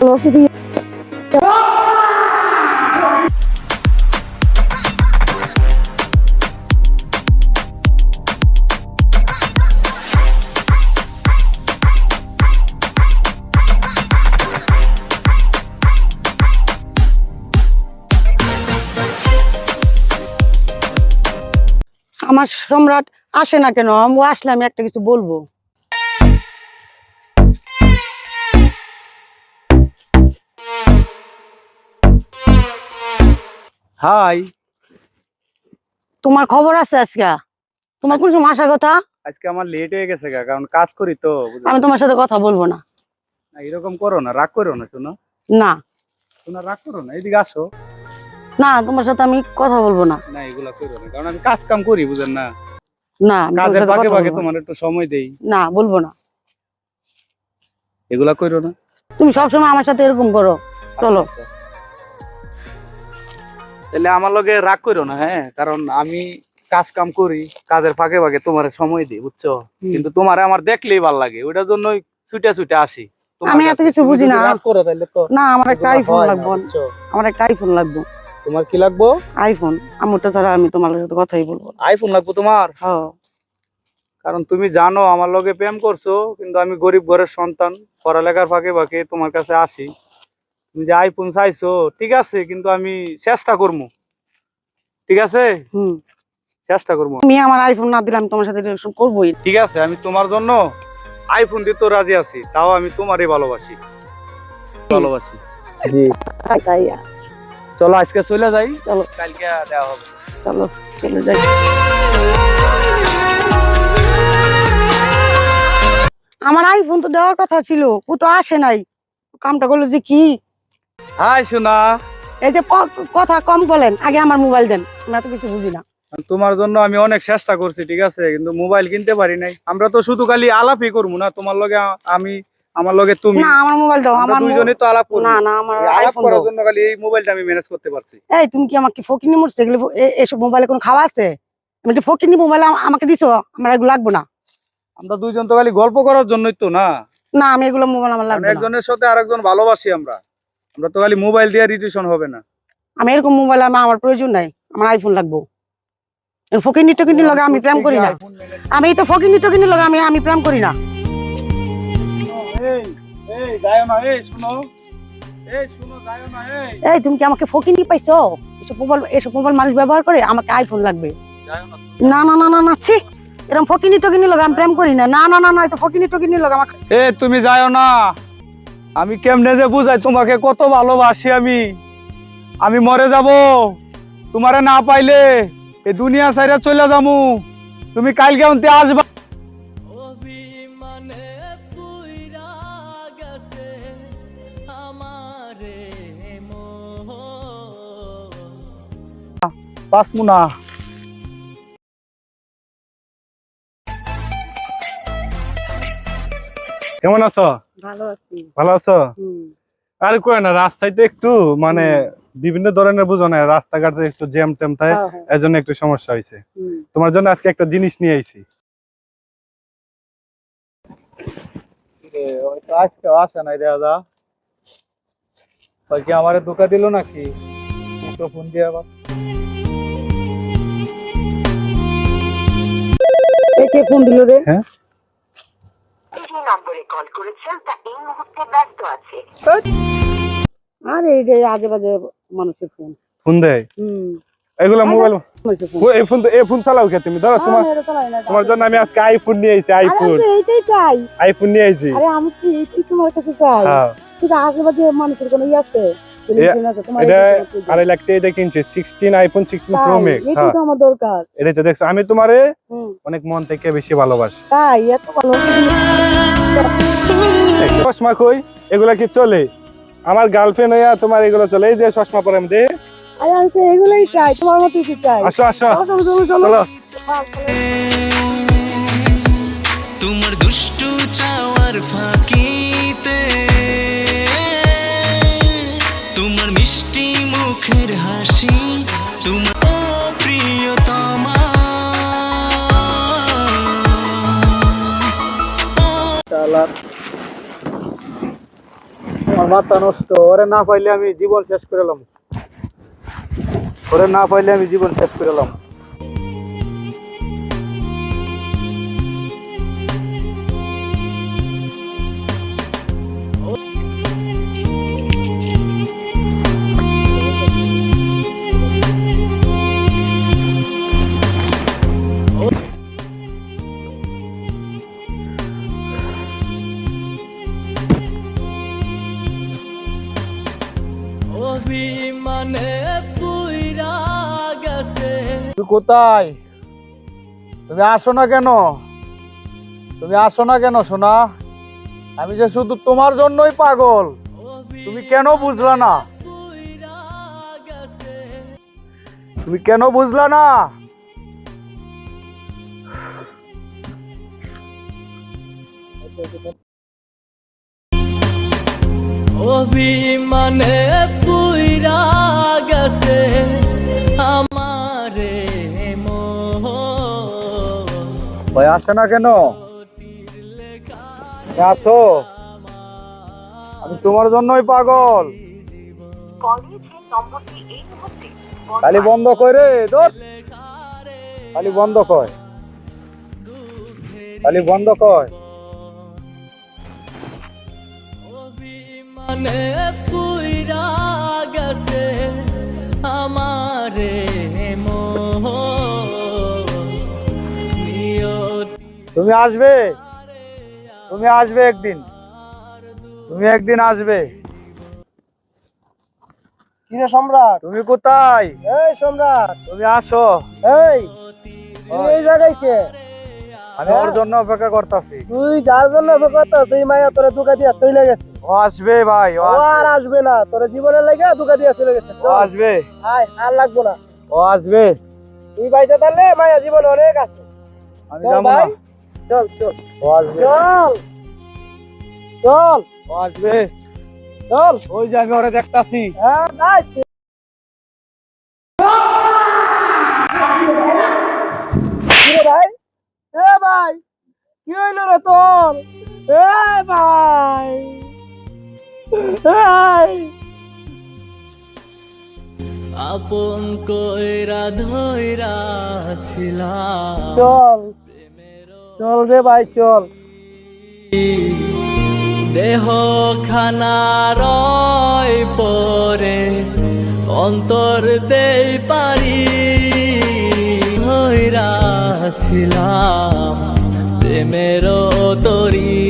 আমার সম্রাট আসে না কেন? ও আসলে আমি একটা কিছু বলবো। হাই, তোমার খবর আছে আজকে? তোমার কোন সময় আসার কথা? আজকে আমার লেট হয়ে গেছে কারণ কাজ করি তো। আমি তোমার সাথে কথা বলবো না। এরকম করো না, রাগ করো না। শোনো না শোনো, রাগ করো না, এদিকে আসো। না, তোমার সাথে আমি কথা বলবো না। না, এগুলা করো না, কারণ আমি কাজ কাম করি, বুঝেন না? না, আমি তোমার কাজের সাথে ফাঁকে কথা ফাঁকে বলবো না। তোমার একটু সময় দেই। না, বলবো না। এগুলা করো না। তুমি সবসময় আমার সাথে এরকম করো। চলো। তাহলে আমার লগে রাগ করো না, হ্যাঁ? কারণ আমি কাজ কাম করি, কাজের ফাঁকে ফাঁকে তোমার সময় দিই, বুঝছো? কিন্তু তোমার আমার দেখলেই ভালো লাগে, ওইটার জন্যই ছুটে ছুটে আসি। আমি এত কিছু বুঝি না। রাগ করো তাহলে তো না, আমার একটা এগুলা আইফোন হয় না, লাগবে। বুঝছো? আমার একটা আইফোন লাগবে। তোমার কি লাগবো? আইফোন। আমুরটা ছাড়া আমি তোমার সাথে কথাই বলবো না। আইফোন লাগবো তোমার? হ্যাঁ। কারণ তুমি জানো আমার লগে প্রেম করছো, কিন্তু আমি গরিব ঘরের সন্তান, পড়ালেখার ফাঁকে ফাঁকে তোমার কাছে আসি। তুমি যে আইফোন চাইছো ঠিক আছে, কিন্তু আমি চেষ্টা করবো, ঠিক আছে? চেষ্টা করবো। তুমি আমার আইফোন না দিলে আমি তোমার সাথে রিলেশন করবোই। ঠিক আছে, আমি তোমার জন্য আইফোন দিতে রাজি আছি, তাও আমি তোমারই ভালোবাসি। ভালোবাসি জি। তাই চলো আজকে চলে যাই। চলো। কালকে দেওয়া হবে। চলো চলে যাই। আমার আইফোন তো দেওয়ার কথা ছিল, ও তো আসে নাই। কামটা করলো যে কি? হাই সোনা, এই যে কথা কম বলেন, আগে আমার মোবাইল দেন। আমি এত কিছু বুঝি না। তোমার জন্য আমি অনেক চেষ্টা করছি, ঠিক আছে, কিন্তু মোবাইল কিনতে পারি নাই। আমরা তো শুধু খালি আলাপই করবো না, তোমার লগে আমি, আমার লগে তুমি। না, আমার মোবাইল দাও। আমার দুইজনই তো আলাপ করব। না না, আমার আলাপ আইফোন করার দাও। জন্য খালি এই মোবাইলটা আমি ম্যানেজ করতে পারছি। এই তুমি কি আমাকে ফকিনি মুড়ছে? এগুলো এসব মোবাইলে কোনো খাওয়া আছে? আমি যে ফকিনি মোবাইল আমাকে দিছো, আমার এগুলো লাগবে না। আমরা দুইজন তো খালি গল্প করার জন্যই তো না। না, আমি এগুলো মোবাইল আমার লাগবে না। একজনের সাথে আরেকজন ভালোবাসি আমরা, আমরা তো খালি মোবাইল দিয়ে রিলেশন হবে না। আমি এরকম মোবাইল আমার প্রয়োজন নাই। আমার আইফোন লাগবে। ফকিনি টকিনি লগে আমি প্রেম করি না। আমি তো ফকিনি টকিনি লগে আমি প্রেম করি না। এই এই যাও না, এই শুনো, এই শুনো, যাও না। এই তুমি কি আমাকে ফকিনি পাইছো? এসব মোবাইল মানুষ ব্যবহার করে। আমাকে আইফোন লাগবে। না না না না না, ছি, এরকম ফকিনি টকিনি লগে আমি প্রেম করি না। না না না না, এটা ফকিনি টকিনি লগে আমাকে। এ তুমি যাও না, আমি কেমনে যে বুঝাই তোমাকে কত ভালোবাসি আমি। আমি মরে যাব তোমারে না পাইলে, এই দুনিয়া ছাইরা চলে যামু। তুমি কালকে অন্তে আসবা। পাসমু না। কেমন আছো? ভালো আছি। ভালো আছো? আর কই না, রাস্তায় তো একটু মানে বিভিন্ন ধরনের বুঝো না, রাস্তাঘাটে একটু জ্যাম ট্যাম থাকে, এজন্য একটু সমস্যা হয়েছে। তোমার জন্য আজকে একটা জিনিস নিয়ে আইছি। আজকে আসে নাই দেয়া যা, কি আমারে ধোকা দিল নাকি? একটু ফোন দিয়ে আবার। কে ফোন দিল রে? হ্যাঁ, যে নম্বরে কল করেছেন তা এই মুহূর্তে ব্যস্ত আছে। আরে এই যে আজে বাজে মানুষের ফোন ফোন দেয় এগুলা মোবাইল। এই ফোন চালাও কে তুমি? ধরো তোমার জন্য আমি আজকে আইফোন নিয়ে আইছি। আইফোন, এইটাই চাই। আইফোন নিয়ে আইছি। আরে আমি কি এইটাই তোমার কাছে চাই? কিন্তু আজে বাজে মানুষের কোনো ই আছে? IPhone 16 pro max. এটাই তো আমার দরকার। এটাই তো দেখছো, আমি তোমারে অনেক মন থেকে বেশি ভালোবাসি। তাই এত ভালো চশমা কই? এগুলা কি চলে? আমার গার্লফ্রেন্ড হইয়া তোমার এগুলো চলে? এই যে চশমা পরে আমি দে। আরে আমি তো এগুলাই চাই, তোমার মতই কি চাই। আসো আসো, চলো। তোমার দুষ্টু চাওয়ার ফাঁকিতে তোমার মিষ্টি মুখের হাসি, তোমার প্রিয়তমা। তোমার মাথা নষ্ট, ওরে না পাইলে আমি জীবন শেষ করে এলাম, ওরে না পাইলে আমি জীবন শেষ করে এলাম। অভিমানে পুইরা গেছে। তুই কোথায়? তুমি আসো না কেন? তুমি আসো না কেন সোনা? আমি যে শুধু তোমার জন্যই পাগল, তুমি কেন বুঝলা না? তুমি কেন বুঝলা না? অভিমানে পুইরা গেছে আমারে মোহ। ভাই আসে না কেন? আসো, আমি তোমার জন্যই পাগল। কলে যে নম্বরটি এই মুহূর্তে বন্ধ খালি বন্ধ করে দোস্ত, খালি বন্ধ কর, খালি বন্ধ কর। অভিমানে পুইরা গেছে আমারে মোহ। তুমি আসবে, তুমি আসবে একদিন, তুমি একদিন আসবে। কিরে সম্রাট? তুমি কোথায়? এই সম্রাট, তুমি আসো। এই তুই এই জায়গায় কে? আমি ওর জন্য অপেক্ষা করতেছি। তুই যার জন্য অপেক্ষা করছিস, এই মাইয়া তোরে ধোকা দিয়া চলে গেছে। ও আসবে ভাই, ও ও আর আসবে না, তোর জীবনের লাগা ধোকা দিয়া চলে গেছে। ও আসবে, আয়, আর লাগবো না। ও আসবে। তুই বাইসা থাকলে মাইয়া জীবন অনেক আছে। আমি চল যাবো না। ভাই, চল চল ও আসবে, চল চল ও আসবে। চল। ওই যে আমি ওরে দেখতাছি। হ্যাঁ যাই। কিরে ভাই? এ ভাই, কি হইলো রে তোর? এ ভাই, এই আপন কইরা ধইরা ছিলাম চল চল রে ভাই, চল। দেহ খানার পরে অন্তর দেই পারি ধইরা ছিলাম প্রেমের তরি।